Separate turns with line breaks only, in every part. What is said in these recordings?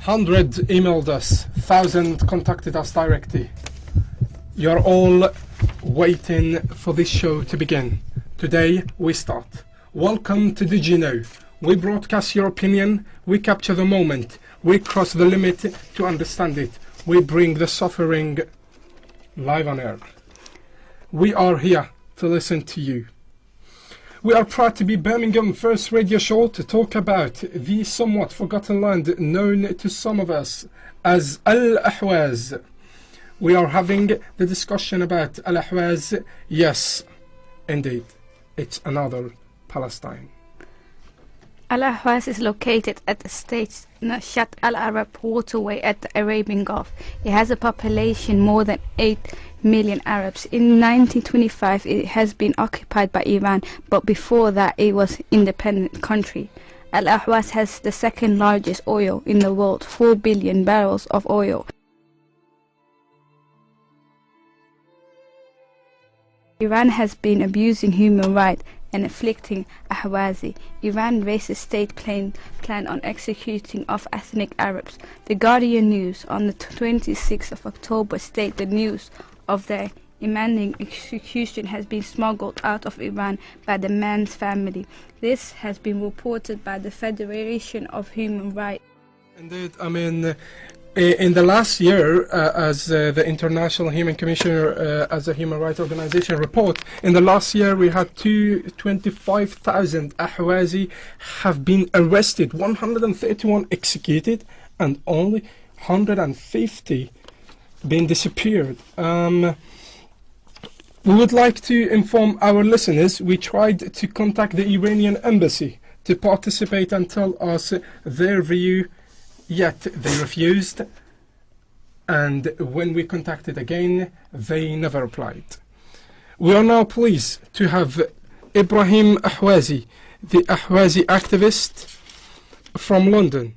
100 emailed us, 1,000 contacted us directly. You're all waiting for this show to begin. Today we start. Welcome to Did You Know? We broadcast your opinion, we capture the moment, we cross the limit to understand it. We bring the suffering live on air. We are here to listen to you. We are proud to be Birmingham's first radio show to talk about the somewhat forgotten land known to some of us as ahwaz. We are having the discussion about ahwaz. Yes, indeed, it's another Palestine.
Ahwaz is located at the state's Nashat al-Arab waterway at the Arabian Gulf. It has a population more than 8 million Arabs. In 1925 it has been occupied by Iran, but before that it was an independent country. Ahwaz has the second largest oil in the world, 4 billion barrels of oil. Iran has been abusing human rights and afflicting Ahwazi. Iran racist state plan on executing of ethnic Arabs. The Guardian News on the 26th of October state the news of their impending execution has been smuggled out of Iran by the man's family. This has been reported by the Federation of Human Rights.
Indeed, I mean, in the last year, as the International Human Commissioner, as a human rights organization report, in the last year we had 25,000 Ahwazi have been arrested, 131 executed, and only 150 been disappeared. We would like to inform our listeners we tried to contact the Iranian embassy to participate and tell us their view, yet they refused, and when we contacted again they never replied. We are now pleased to have Ibrahim Ahwazi, the Ahwazi activist from London.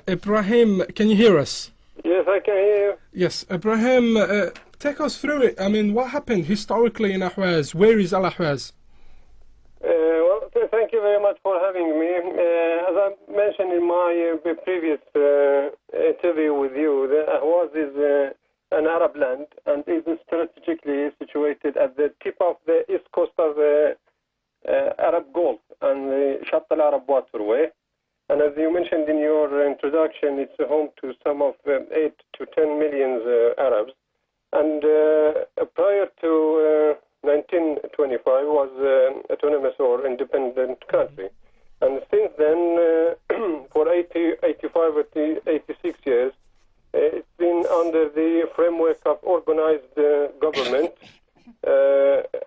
Ibrahim, can you hear us?
Yes, I can hear you.
Yes, Ibrahim, take us through it. I mean, what happened historically in Ahwaz? Where is Al-Ahwaz?
Well, thank you very much for having me. As I mentioned in my previous interview with you, the Ahwaz is an Arab land and is strategically situated at the tip of the east coast of the Arab Gulf and the Shatt al-Arab waterway. And as you mentioned in your introduction, it's home to some of 8 to 10 million Arabs. And prior to 1925 was autonomous or independent country. And since then, for 85 or 86 years, it's been under the framework of organized government,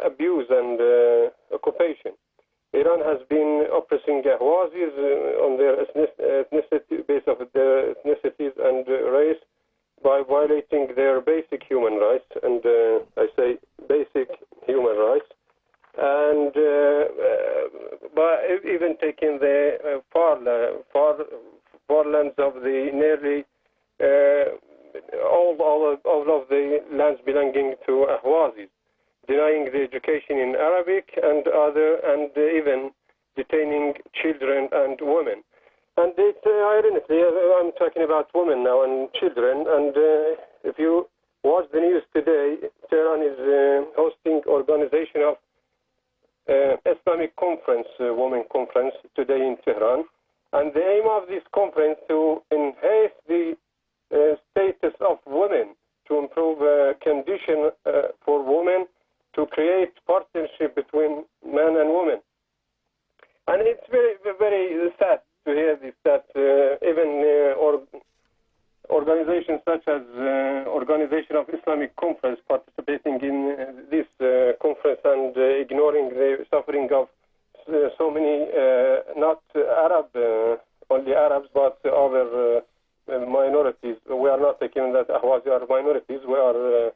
abuse and occupation. Iran has been oppressing Ahwazis on their ethnicity, base of their ethnicities and race by violating their basic human rights, and I say basic human rights, and by even taking the far lands of the nearly all of the lands belonging to Ahwazis, denying the education in Arabic and even detaining children and women. And it's ironically, I'm talking about women now and children, and if you watch the news today, Tehran is hosting organization of Islamic conference, women conference today in Tehran, and the aim of this conference to enhance the status of women, to improve condition for women, to create partnership between men and women. And it's very, very sad to hear this, that even organizations such as Organization of Islamic Conference participating in this conference and ignoring the suffering of so many, not Arab, only Arabs, but other minorities. We are not taking that Ahwazi are minorities. We are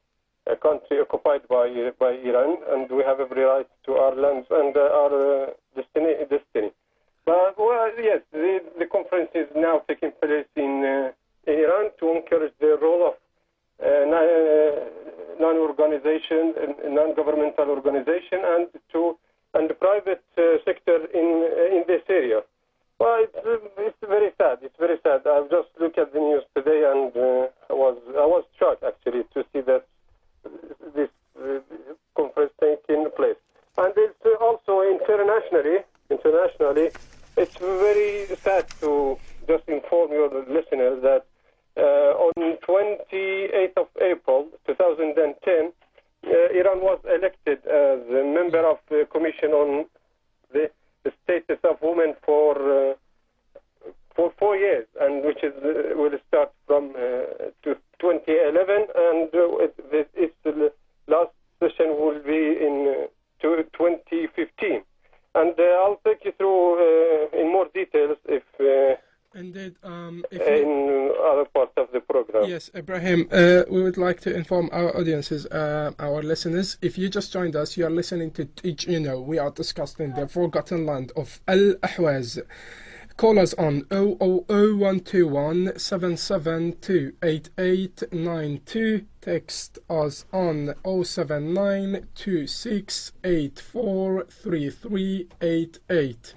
a country occupied by Iran, and we have every right to our lands and our destiny. But well, yes, the conference is now taking place in Iran to encourage the role of non-governmental organization and the private sector in this area. Well, it's very sad. It's very sad. I've just looked at the news today, and I was shocked actually to see that this conference taking place. And it's also internationally, it's very sad to just inform your listeners that on 28th of April 2010, Iran was elected as a member of the Commission on the Status of Women for 4 years, and which is will start from 2011, and the last session will be in 2015. And I'll take you through in more details if
Indeed.
in other parts of the program.
Yes, Ibrahim, we would like to inform our audiences, our listeners, if you just joined us, you are listening to Teach You Know. We are discussing the forgotten land of Al-Ahwaz. Call us on 00121 772 8892. Text us on 079 26 84 3388.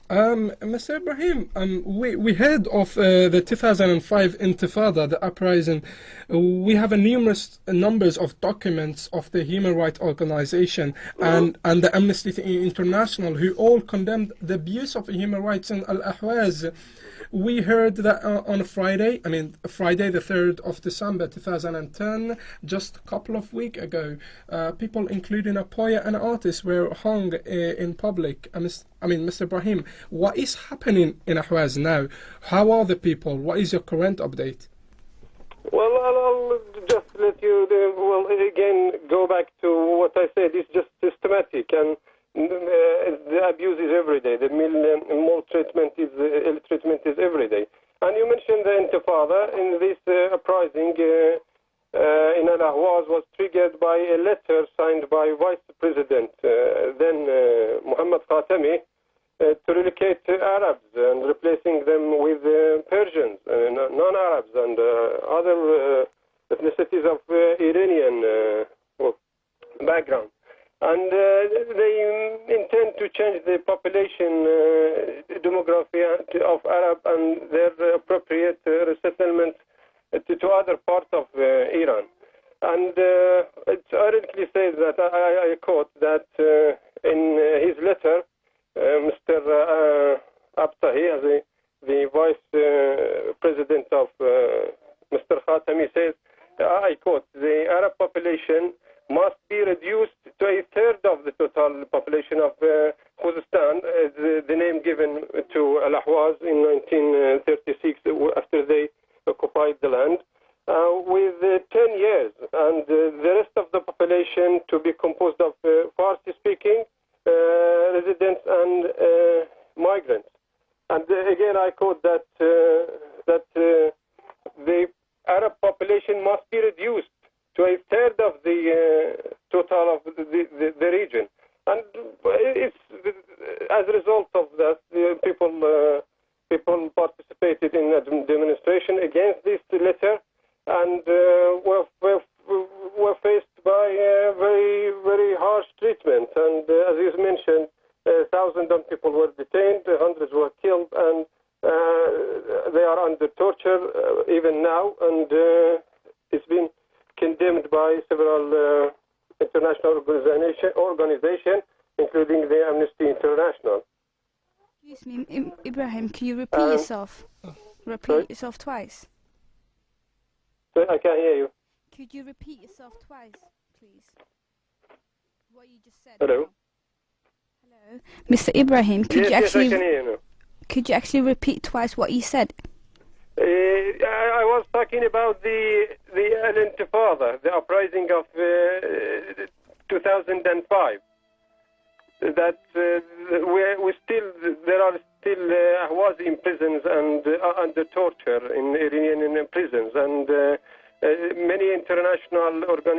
Mr. Ibrahim, we heard of the 2005 Intifada, the uprising. We have a numerous numbers of documents of the Human Rights Organization and the Amnesty International, who all condemned the abuse of human rights in Al-Ahwaz. We heard that on Friday the 3rd of December 2010, just a couple of weeks ago, people including a poet and artist were hung in public. Mr. Ibrahim, what is happening in Ahwaz now? How are the people? What is your current update?
Well, I'll just let you, again, go back to what I said. It's just systematic, and the abuse is every day. The maltreatment is, ill-treatment is every day. And you mentioned the Intifada. In this uprising in Al-Ahwaz was triggered by a letter signed by Vice President, then Muhammad Khatami, to relocate Arabs and replacing them with Persians, non-Arabs, and other ethnicities of Iranian background. And they intend to change the population demography of Arab and their appropriate resettlement to other parts of Iran. And it ironically says that, I quote, that in his letter, Mr. Abtahi, the vice president of Mr. Khatami, says, I quote, the Arab population must be reduced to a third of the total population of Khuzestan, the name given to Al-Ahwaz in 1936 after they occupied the land, with 10 years, and the rest of the population to be composed of Farsi-speaking residents and migrants. And again, I quote that the Arab population must be reduced to a third of the total of the region. And it's as a result of that, people participated in a demonstration against this letter, and were faced by very, very harsh treatment. And as you mentioned, thousands of people were detained, hundreds were killed, and they are under torture even now. And it's been condemned by several international organizations, including the Amnesty International.
Excuse me, Ibrahim, can you repeat yourself? Repeat yourself twice.
I can't hear you.
Could you repeat yourself twice, please? What you just said.
Hello?
Hello? Mr. Ibrahim, could you actually...
Yes, I can hear you now.
Could you actually repeat twice what you said?
I was talking about the Al-Intifada, the uprising of 2005. That there are still Ahwaz in prisons and under torture in Iranian prisons, and many international organizations